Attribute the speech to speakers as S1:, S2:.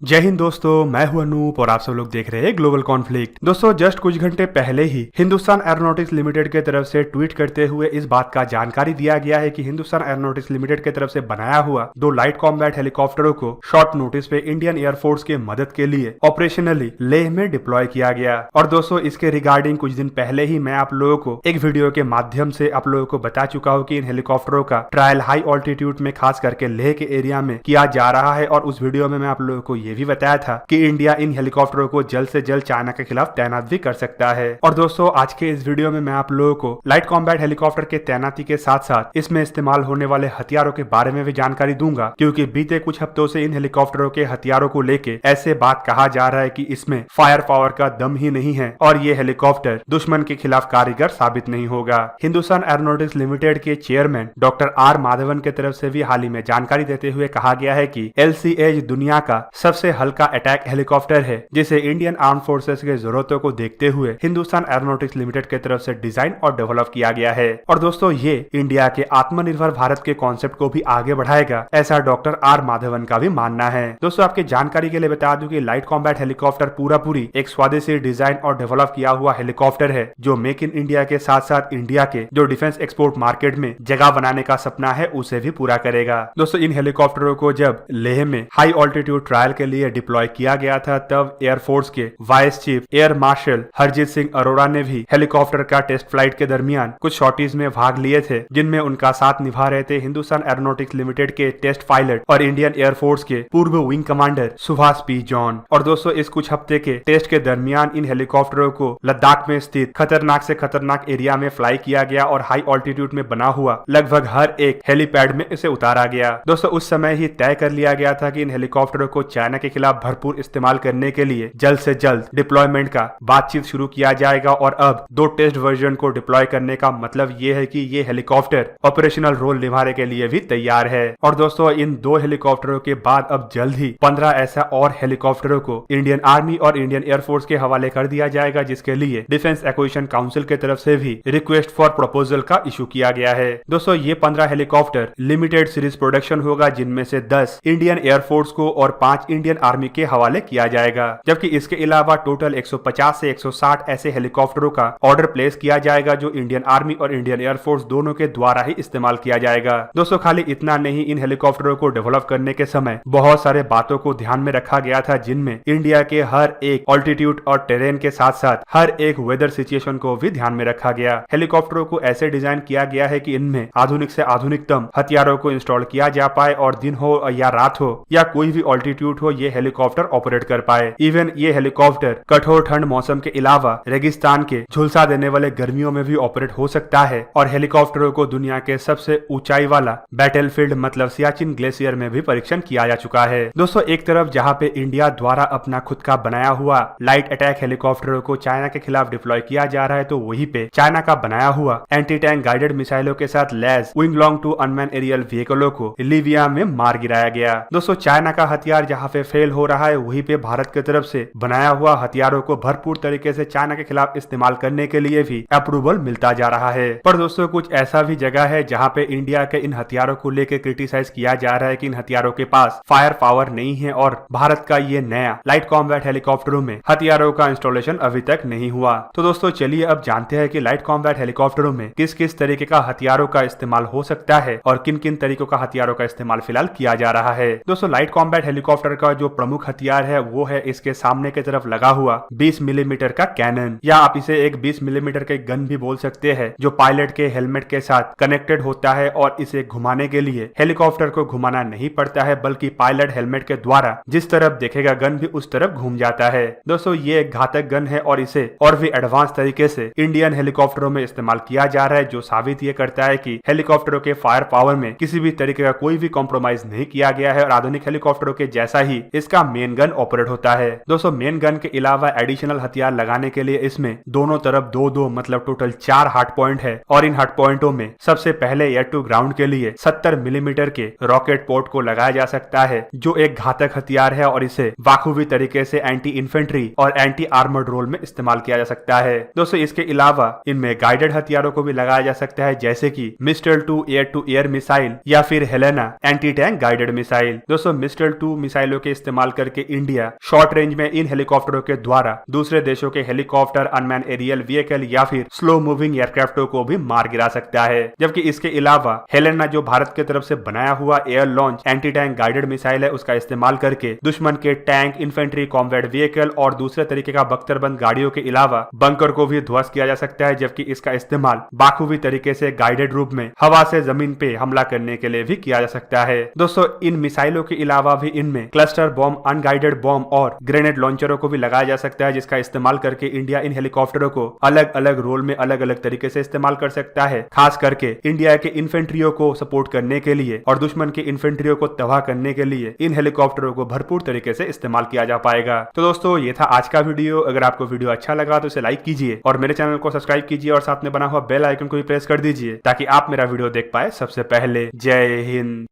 S1: जय हिंद दोस्तों, मैं हूं अनूप और आप सब लोग देख रहे हैं ग्लोबल कॉन्फ्लिक्ट। दोस्तों जस्ट कुछ घंटे पहले ही हिंदुस्तान एरोनॉटिक्स लिमिटेड के तरफ से ट्वीट करते हुए इस बात का जानकारी दिया गया है कि हिंदुस्तान एरोनॉटिक्स लिमिटेड के तरफ से बनाया हुआ 2 लाइट कॉम्बैट हेलीकॉप्टरों को शॉर्ट नोटिस पे इंडियन एयरफोर्स के मदद के लिए ऑपरेशनली लेह में डिप्लॉय किया गया। और दोस्तों इसके रिगार्डिंग कुछ दिन पहले ही मैं आप लोगों को एक वीडियो के माध्यम से आप लोगों को बता चुका हूँ कि इन हेलीकॉप्टरों का ट्रायल हाई ऑल्टीट्यूड में खास करके लेह के एरिया में किया जा रहा है। और उस वीडियो में मैं आप लोगों को ये भी बताया था कि इंडिया इन हेलीकॉप्टरों को जल्द से जल्द चाइना के खिलाफ तैनात भी कर सकता है। और दोस्तों आज के इस वीडियो में मैं आप लोगों को लाइट कॉम्बैट हेलीकॉप्टर के तैनाती के साथ साथ इसमें इस्तेमाल होने वाले हथियारों के बारे में भी जानकारी दूंगा, क्योंकि बीते कुछ हफ्तों से इन हेलीकॉप्टरों के हथियारों को लेके ऐसे बात कहा जा रहा है कि इसमें फायर पावर का दम ही नहीं है और ये हेलीकॉप्टर दुश्मन के खिलाफ कारगर साबित नहीं होगा। हिंदुस्तान एरोनॉटिक्स लिमिटेड के चेयरमैन डॉक्टर आर माधवन के तरफ से भी हाल ही में जानकारी देते हुए कहा गया है कि LCH दुनिया का सबसे हल्का अटैक हेलीकॉप्टर है, जिसे इंडियन आर्म फोर्सेस के जरूरतों को देखते हुए हिंदुस्तान एरोनॉटिक्स लिमिटेड के तरफ से डिजाइन और डेवलप किया गया है। और दोस्तों ये इंडिया के आत्मनिर्भर भारत के कॉन्सेप्ट को भी आगे बढ़ाएगा, ऐसा डॉक्टर आर माधवन का भी मानना है। दोस्तों आपकी जानकारी के लिए बता दूं कि लाइट कॉम्बैट हेलीकॉप्टर पूरी एक स्वदेशी डिजाइन और डेवलप किया हुआ हेलीकॉप्टर है, जो मेक इन इंडिया के साथ साथ इंडिया के जो डिफेंस एक्सपोर्ट मार्केट में जगह बनाने का सपना है उसे भी पूरा करेगा। दोस्तों इन हेलीकॉप्टरों को जब लेह में हाई ऑल्टीट्यूड ट्रायल के लिए डिप्लॉय किया गया था, तब एयरफोर्स के vice chief air marshal Harjeet Singh Arora ने भी हेलीकॉप्टर का टेस्ट फ्लाइट के दरमियान कुछ शॉटीज में भाग लिए थे, जिनमें उनका साथ निभा रहे थे हिंदुस्तान एरोनॉटिक्स लिमिटेड के टेस्ट पायलट और इंडियन एयरफोर्स के पूर्व wing commander Subhash P John. और दोस्तों इस कुछ हफ्ते के टेस्ट के दरमियान इन हेलीकॉप्टरों को लद्दाख में स्थित खतरनाक से खतरनाक एरिया में फ्लाई किया गया और हाई ऑल्टीट्यूड में बना हुआ लगभग हर एक हेलीपैड में इसे उतारा गया। दोस्तों उस समय ही तय कर लिया गया था कि इन हेलीकॉप्टरों को चाइना के खिलाफ भरपूर इस्तेमाल करने के लिए जल्द से जल्द डिप्लॉयमेंट का बातचीत शुरू किया जाएगा। और अब 2 टेस्ट वर्जन को डिप्लॉय करने का मतलब ये है कि ये हेलीकॉप्टर ऑपरेशनल रोल निभाने के लिए भी तैयार है। और दोस्तों इन 2 हेलीकॉप्टरों के बाद अब जल्द ही 15 ऐसा और हेलीकॉप्टरों को इंडियन आर्मी और इंडियन एयरफोर्स के हवाले कर दिया जाएगा, जिसके लिए डिफेंस एक्विजिशन काउंसिल के तरफ से भी रिक्वेस्ट फॉर प्रपोजल का इशू किया गया है। दोस्तों ये 15 हेलीकॉप्टर लिमिटेड सीरीज प्रोडक्शन होगा, जिनमें से 10 इंडियन एयरफोर्स को और 5 इंडियन आर्मी के हवाले किया जाएगा, जबकि इसके अलावा टोटल 150 से 160 ऐसे हेलीकॉप्टरों का ऑर्डर प्लेस किया जाएगा, जो इंडियन आर्मी और इंडियन एयरफोर्स दोनों के द्वारा ही इस्तेमाल किया जाएगा। दोस्तों खाली इतना नहीं, इन हेलीकॉप्टरों को डेवलप करने के समय बहुत सारे बातों को ध्यान में रखा गया था, जिनमें इंडिया के हर एक ऑल्टीट्यूड और टेरेन के साथ साथ हर एक वेदर सिचुएशन को भी ध्यान में रखा गया। हेलीकॉप्टरों को ऐसे डिजाइन किया गया है कि इनमें आधुनिक से आधुनिकतम हथियारों को इंस्टॉल किया जा पाए और दिन हो या रात हो या कोई भी ऑल्टीट्यूड हो, ये हेलीकॉप्टर ऑपरेट कर पाए। इवन ये हेलीकॉप्टर कठोर ठंड मौसम के अलावा रेगिस्तान के झुलसा देने वाले गर्मियों में भी ऑपरेट हो सकता है। और हेलीकॉप्टरों को दुनिया के सबसे ऊंचाई वाला बैटलफील्ड मतलब सियाचिन ग्लेशियर में भी परीक्षण किया जा चुका है। दोस्तों एक तरफ जहां पे इंडिया द्वारा अपना खुद का बनाया हुआ लाइट अटैक हेलीकॉप्टरों को चाइना के खिलाफ डिप्लॉय किया जा रहा है, तो वहीं पे चाइना का बनाया हुआ एंटी टैंक गाइडेड मिसाइलों के साथ लैस Wing Loong two unmanned aerial व्हीकलों को लीबिया में मार गिराया गया। दोस्तों चाइना का हथियार जहां पे फेल हो रहा है, वहीं पे भारत की तरफ से बनाया हुआ हथियारों को भरपूर तरीके से चाइना के खिलाफ इस्तेमाल करने के लिए भी अप्रूवल मिलता जा रहा है। पर दोस्तों कुछ ऐसा भी जगह है जहां पे इंडिया के इन हथियारों को लेकर क्रिटिसाइज किया जा रहा है कि इन हथियारों के पास फायर पावर नहीं है और भारत का ये नया लाइट कॉम्बैट हेलीकॉप्टरों में हथियारों का इंस्टॉलेशन अभी तक नहीं हुआ। तो दोस्तों चलिए अब जानते हैं कि लाइट कॉम्बैट हेलीकॉप्टरों में किस किस तरीके का हथियारों का इस्तेमाल हो सकता है और किन किन तरीकों का हथियारों का इस्तेमाल फिलहाल किया जा रहा है। दोस्तों लाइट कॉम्बैट हेलीकॉप्टर का जो प्रमुख हथियार है वो है इसके सामने की तरफ लगा हुआ 20 मिलीमीटर का कैनन, या आप इसे एक 20 मिलीमीटर के गन भी बोल सकते हैं, जो पायलट के हेलमेट के साथ कनेक्टेड होता है। और इसे घुमाने के लिए हेलीकॉप्टर को घुमाना नहीं पड़ता है, बल्कि पायलट हेलमेट के द्वारा जिस तरफ देखेगा गन भी उस तरफ घूम जाता है। दोस्तों ये एक घातक गन है और इसे और भी एडवांस तरीके से इंडियन हेलीकॉप्टरों में इस्तेमाल किया जा रहा है, जो साबित ये करता है कि हेलीकॉप्टरों के फायर पावर में किसी भी तरीके का कोई भी कॉम्प्रोमाइज नहीं किया गया है और आधुनिक हेलीकॉप्टरों के जैसा ही इसका मेन गन ऑपरेट होता है। दोस्तों मेन गन के अलावा एडिशनल हथियार लगाने के लिए इसमें दोनों तरफ 2-2 मतलब टोटल 4 हार्ड पॉइंट है। और इन हार्ड पॉइंटों में सबसे पहले एयर टू ग्राउंड के लिए 70 मिलीमीटर के रॉकेट पोर्ट को लगाया जा सकता है, जो एक घातक हथियार है और इसे बाखूबी तरीके से एंटी इन्फेंट्री और एंटी आर्मर्ड रोल में इस्तेमाल किया जा सकता है। दोस्तों इसके अलावा इनमें गाइडेड हथियारों को भी लगाया जा सकता है, जैसे कि मिस्टल टू एयर मिसाइल या फिर Helena anti tank guided missile. दोस्तों मिस्टल 2 मिसाइलों के इस्तेमाल करके इंडिया शॉर्ट रेंज में इन हेलीकॉप्टरों के द्वारा दूसरे देशों के हेलीकॉप्टर, अनमैन एरियल व्हीकल या फिर स्लो मूविंग एयरक्राफ्टों को भी मार गिरा सकता है। जबकि इसके अलावा हेलेना जो भारत की तरफ से बनाया हुआ air launch anti tank guided missile है, उसका इस्तेमाल करके दुश्मन के टैंक, इन्फेंट्री, कॉम्बैट व्हीकल और दूसरे तरीके का बख्तरबंद गाड़ियों के अलावा बंकर को भी ध्वस्त किया जा सकता है। जबकि इसका इस्तेमाल बाखूबी तरीके से गाइडेड रूप में हवा से जमीन पे हमला करने के लिए भी किया जा सकता है। दोस्तों, इन मिसाइलों के अलावा भी इनमें क्लस्टर बॉम्ब, अनगाइडेड बॉम्ब और ग्रेनेड लॉन्चरों को भी लगाया जा सकता है, जिसका इस्तेमाल करके इंडिया इन हेलीकॉप्टरों को अलग अलग रोल में अलग अलग तरीके से इस्तेमाल कर सकता है। खास करके इंडिया के इन्फेंट्रियों को सपोर्ट करने के लिए और दुश्मन के इन्फेंट्रियों को तबाह करने के लिए इन हेलीकॉप्टरों को भरपूर तरीके से इस्तेमाल किया जा पाएगा। तो दोस्तों, ये था आज का वीडियो। अगर आपको वीडियो अच्छा लगा तो इसे लाइक कीजिए और मेरे चैनल को सब्सक्राइब कीजिए और साथ में बना हुआ बेल आइकन को भी प्रेस कर दीजिए ताकि आप मेरा वीडियो देख पाए सबसे पहले। जय हिंद।